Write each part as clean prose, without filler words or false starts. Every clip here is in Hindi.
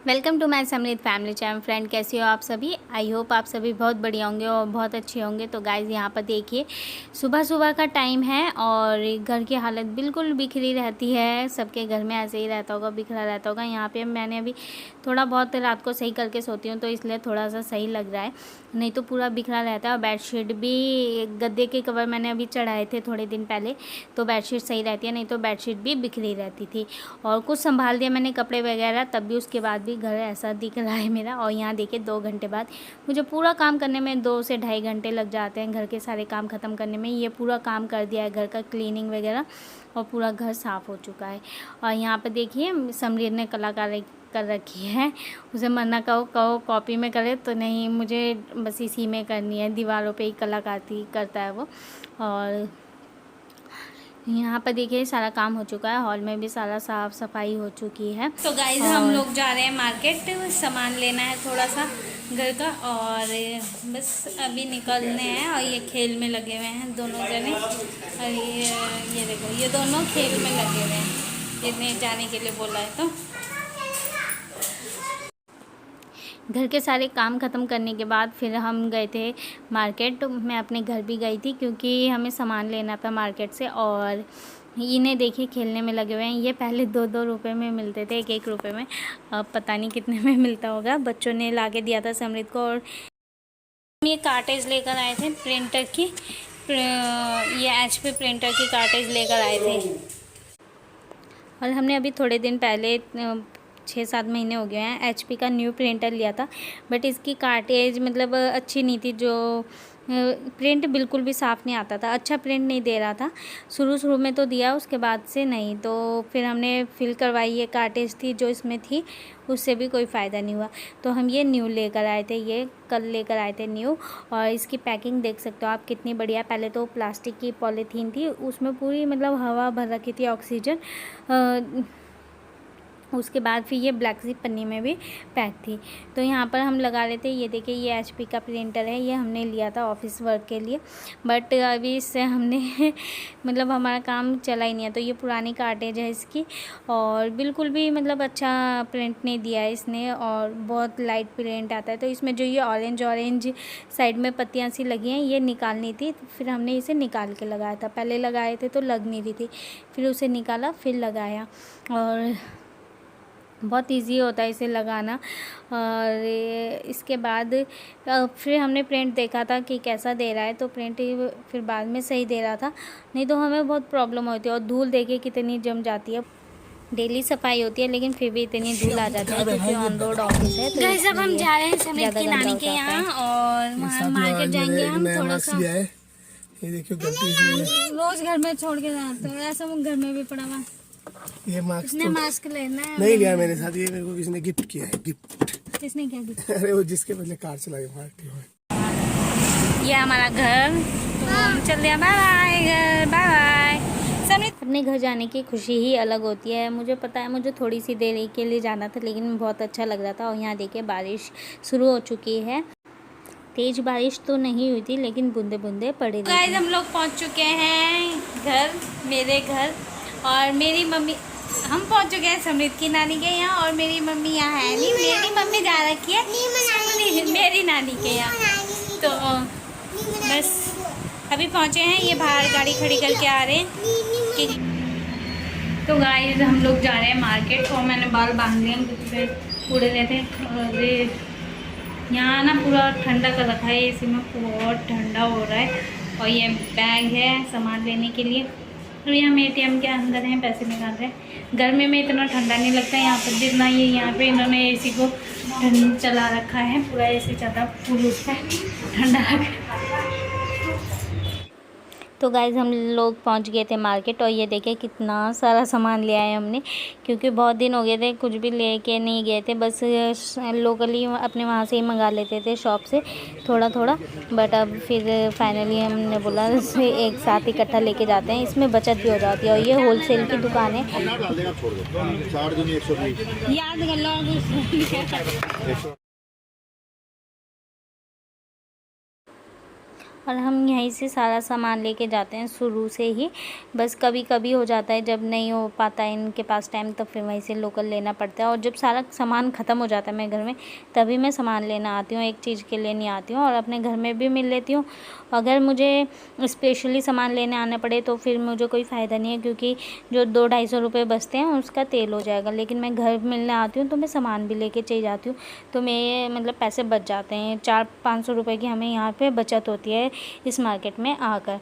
वेलकम टू माय समृद्ध फैमिली चैनल। फ्रेंड, कैसे हो आप सभी? आई होप आप सभी बहुत बढ़िया होंगे और बहुत अच्छे होंगे। तो गाइज़, यहाँ पर देखिए सुबह सुबह का टाइम है और घर की हालत बिल्कुल बिखरी रहती है। सबके घर में ऐसे ही रहता होगा, बिखरा रहता होगा। यहाँ पे मैंने अभी थोड़ा बहुत रात को सही करके सोती हूँ तो इसलिए थोड़ा सा सही लग रहा है, नहीं तो पूरा बिखरा रहता है। और बेडशीट भी, गद्दे के कवर मैंने अभी चढ़ाए थे थोड़े दिन पहले, तो बेडशीट सही रहती है, नहीं तो बेडशीट भी बिखरी रहती थी। और कुछ संभाल दिया मैंने कपड़े वगैरह, तब भी उसके बाद भी घर ऐसा दिख रहा है मेरा। और यहाँ देखिए 2 घंटे बाद मुझे पूरा काम करने में 2 से ढाई घंटे लग जाते हैं, घर के सारे काम ख़त्म करने में। ये पूरा काम कर दिया है, घर का क्लीनिंग वगैरह, और पूरा घर साफ़ हो चुका है। और यहाँ पर देखिए समरीर ने कलाकारी कर रखी है। उसे मना कहो कॉपी में करे तो नहीं, मुझे बस इसी में करनी है, दीवारों पे ही कलाकारी करता है वो। और यहाँ पर देखिए सारा काम हो चुका है, हॉल में भी सारा साफ़ सफाई हो चुकी है। तो गाइस, हम लोग जा रहे हैं मार्केट, सामान लेना है थोड़ा सा घर का, और बस अभी निकलने हैं। और ये खेल में लगे हुए हैं दोनों जने, और ये देखो, ये दोनों खेल में लगे हुए हैं। इतने जाने के लिए बोला है। तो घर के सारे काम ख़त्म करने के बाद फिर हम गए थे मार्केट। तो मैं अपने घर भी गई थी क्योंकि हमें सामान लेना था मार्केट से। और इन्हें देखिए खेलने में लगे हुए हैं। ये पहले 2-2 रुपये में मिलते थे, 1-1 रुपये में, अब पता नहीं कितने में मिलता होगा। बच्चों ने ला के दिया था समृद्ध को। और ये कार्टेज लेकर आए थे प्रिंटर की, ये HP प्रिंटर की कार्टेज लेकर आए थे। और हमने अभी थोड़े दिन पहले 6-7 महीने हो गए हैं HP का न्यू प्रिंटर लिया था, बट इसकी कार्टेज मतलब अच्छी नहीं थी। जो प्रिंट बिल्कुल भी साफ़ नहीं आता था, अच्छा प्रिंट नहीं दे रहा था। शुरू में तो दिया, उसके बाद से नहीं। तो फिर हमने फिल करवाई, ये कार्टेज थी जो इसमें थी, उससे भी कोई फ़ायदा नहीं हुआ। तो हम ये न्यू लेकर आए थे, ये कल लेकर आए थे न्यू। और इसकी पैकिंग देख सकते हो आप कितनी बढ़िया। पहले तो प्लास्टिक की पॉलीथीन थी, उसमें पूरी मतलब हवा भर रखी थी, ऑक्सीजन। उसके बाद फिर ये ब्लैक सी पन्नी में भी पैक थी। तो यहाँ पर हम लगा लेते। ये देखिए, ये HP का प्रिंटर है, ये हमने लिया था ऑफिस वर्क के लिए, बट अभी इससे हमने मतलब हमारा काम चला ही नहीं है। तो ये पुरानी कार्टेज है इसकी, और बिल्कुल भी मतलब अच्छा प्रिंट नहीं दिया है इसने, और बहुत लाइट प्रिंट आता है। तो इसमें जो ये ऑरेंज साइड में पत्तियाँ सी लगी हैं, ये निकालनी थी। तो फिर हमने इसे निकाल के लगाया था। पहले लगाए थे तो लग नहीं रही थी, फिर उसे निकाला, फिर लगाया। और बहुत इजी होता है इसे लगाना। और इसके बाद फिर हमने प्रिंट देखा था कि कैसा दे रहा है, तो प्रिंट फिर बाद में सही दे रहा था, नहीं तो हमें बहुत प्रॉब्लम होती है। और धूल देखिए कितनी जम जाती है। डेली सफाई होती है लेकिन फिर भी इतनी धूल आ जाती है, क्योंकि ऑन रोड ऑफिस है। तो गाइस, अब हम जा रहे हैं समृद्ध की नानी के यहाँ, और वहाँ मार्केट जाएंगे हम थोड़ा सा। ये देखियो गलती रोज घर में छोड़ के जाते हैं, ऐसा वो घर में भी पड़ा हुआ। ये मास्क लेना है। नहीं लिया मेरे साथ, ये मेरे को किसी ने गिफ्ट किया है। गिफ्ट किसने क्या गिफ्ट? अरे वो जिसके बदले कार चलाई ये हमारा घर। तो हम चल रहे हैं, बाय बाय घर, बाय बाय। समृद्ध अपने घर जाने की खुशी ही अलग होती है। मुझे पता है, मुझे थोड़ी सी देर के लिए जाना था, लेकिन बहुत अच्छा लग रहा था। और यहाँ देखिए बारिश शुरू हो चुकी है। तेज़ बारिश तो नहीं हुई थी, लेकिन बूंदे बूंदे पड़ी रही थी। हम लोग पहुँच चुके हैं घर, मेरे घर। और मेरी मम्मी, हम पहुंच चुके हैं समृद्ध की नानी के यहाँ, और मेरी मम्मी यहाँ है नहीं। मेरी मम्मी जा रखी है मेरी नानी के यहाँ। तो बस अभी पहुँचे हैं, ये बाहर गाड़ी खड़ी करके आ रहे हैं। तो गाइस, हम लोग जा रहे हैं मार्केट। और मैंने बाल बांध लिए क्योंकि उड़े रहे थे। और यहाँ ना पूरा ठंडा कर रखा है, इसी में बहुत ठंडा हो रहा है। और ये बैग है सामान लेने के लिए। और यहाँ हम ATM के अंदर हैं, पैसे निकाल रहे हैं। गर्मी में इतना ठंडा नहीं लगता यहाँ पर, जितना ये यहाँ पे इन्होंने AC को चला रखा है। पूरा AC चल रहा है फुल, उसका ठंडा लग। तो गाइज़, हम लोग पहुंच गए थे मार्केट। और ये देखिए कितना सारा सामान ले आए हमने, क्योंकि बहुत दिन हो गए थे कुछ भी लेके नहीं गए थे। बस लोकली अपने वहाँ से ही मंगा लेते थे शॉप से थोड़ा थोड़ा। बट अब फिर फाइनली हमने बोला एक साथ इकट्ठा लेके जाते हैं, इसमें बचत भी हो जाती है। और ये होलसेल की दुकान है। याद कर लो। और हम यहीं से सारा सामान लेके जाते हैं शुरू से ही। बस कभी कभी हो जाता है जब नहीं हो पाता है इनके पास टाइम, तो फिर वहीं से लोकल लेना पड़ता है। और जब सारा सामान ख़त्म हो जाता है मेरे घर में, तभी मैं सामान लेना आती हूँ, एक चीज़ के लिए नहीं आती हूँ। और अपने घर में भी मिल लेती हूँ। अगर मुझे स्पेशली सामान लेने आना पड़े तो फिर मुझे कोई फ़ायदा नहीं है, क्योंकि जो 200-250 रुपये बचते हैं उसका तेल हो जाएगा। लेकिन मैं घर मिलने आती हूँ तो मैं सामान भी लेके चली जाती हूँ, तो मेरे मतलब पैसे बच जाते हैं। 400-500 रुपये की हमें यहाँ पे बचत होती है इस मार्केट में आकर।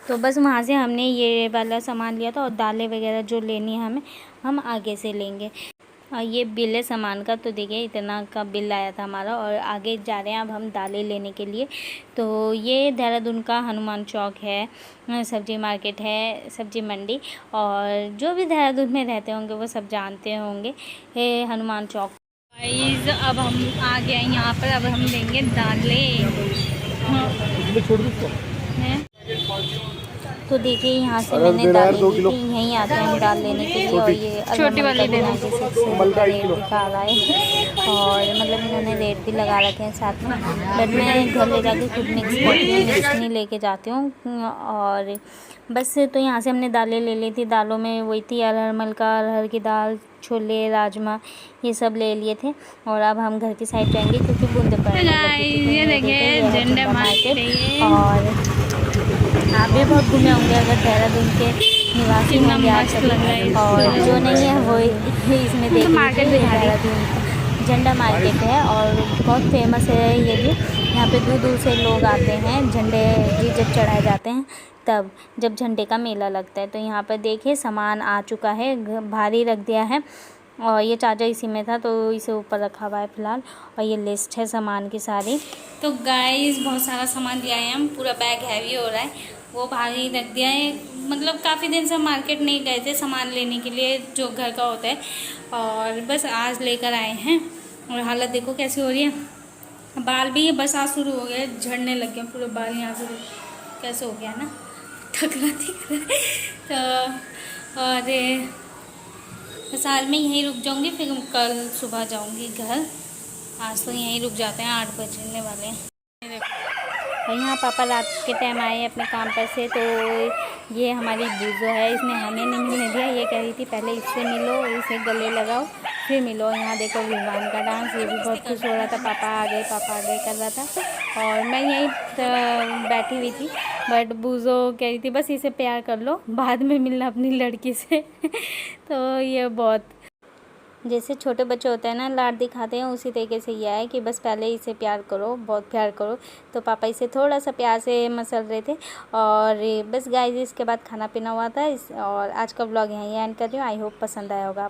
तो बस वहाँ से हमने ये वाला सामान लिया था, और दालें वगैरह जो लेनी है हमें, हम आगे से लेंगे। और ये बिल है सामान का, तो देखिए इतना का बिल आया था हमारा। और आगे जा रहे हैं अब हम दालें लेने के लिए। तो ये देहरादून का हनुमान चौक है, सब्जी मार्केट है, सब्जी मंडी। और जो भी देहरादून में रहते होंगे वो सब जानते होंगे ये हनुमान चौक। गाइस अब हम आ गए हैं यहाँ पर। अब हम लेंगे दालें। हैं? तो देखिए यहाँ से मैंने दालें ली थी, यहीं आते हैं हम दाल लेने के लिए। और ये छोटी वाली ले लो। रेट दिखा रहा है, और मतलब इन्होंने रेट भी लगा रखे हैं साथ में। बट मैं घर ले जाके खुद मिक्स करती हूँ, मिक्स नहीं लेके जाती हूँ। और बस तो यहाँ से हमने दालें ले ली थी। दालों में वही थी अरहर मलका, अरहर की दाल, छोले, राजमा, ये सब ले लिए थे। और अब हम घर की साइड जाएंगे क्योंकि बूंदे पड़ने लगी थी। ये देखिए झंडा मार्केट। और आप भी बहुत घूमे होंगे अगर देहरादून के निवासी होंगे आप सभी। और जो नहीं है वो इसमें देखिए देहरादून झंडा मार्केट है, और बहुत फेमस है ये भी। यहाँ पे दूर दूर से लोग आते हैं, झंडे जी जब चढ़ाए जाते हैं तब, जब झंडे का मेला लगता है। तो यहाँ पर देखिए सामान आ चुका है, भारी रख दिया है। और ये चार्जर इसी में था तो इसे ऊपर रखा हुआ है फ़िलहाल। और ये लिस्ट है सामान की सारी। तो गाइस बहुत सारा सामान दिया है, हम पूरा बैग हैवी हो रहा है, वो भारी रख दिया है। मतलब काफ़ी दिन से हम मार्केट नहीं गए थे सामान लेने के लिए जो घर का होता है, और बस आज लेकर आए हैं। और हालत देखो कैसी हो रही है। बाल भी बरसात शुरू हो गया, झड़ने लग गए पूरे बाल यहाँ से। कैसे हो गया ना, थकना दिख रहा है। तो और बस आज मैं यहीं रुक जाऊंगी, फिर कल सुबह जाऊंगी घर। आज तो यहीं रुक जाते हैं, 8 बजने वाले हैं। और यहाँ पापा रात के टाइम आए अपने काम पर से, तो ये हमारी बूजो है, इसने हमें नहीं मिलने दिया। ये कह रही थी पहले इससे मिलो, इसे गले लगाओ फिर मिलो। यहाँ देखो विमान का डांस, ये भी बहुत खुश हो रहा था, पापा आ गए कर रहा था। और मैं यहीं बैठी हुई थी, बट बूजो कह रही थी बस इसे प्यार कर लो, बाद में मिलना अपनी लड़की से। तो ये बहुत, जैसे छोटे बच्चे होते हैं ना, लाड दिखाते हैं, उसी तरीके से ये है कि बस पहले इसे प्यार करो, बहुत प्यार करो। तो पापा इसे थोड़ा सा प्यार से मसल रहे थे। और बस गाइस इसके बाद खाना पीना हुआ था और आज का व्लॉग यहीं एंड कर रही हूँ। आई होप पसंद आया होगा।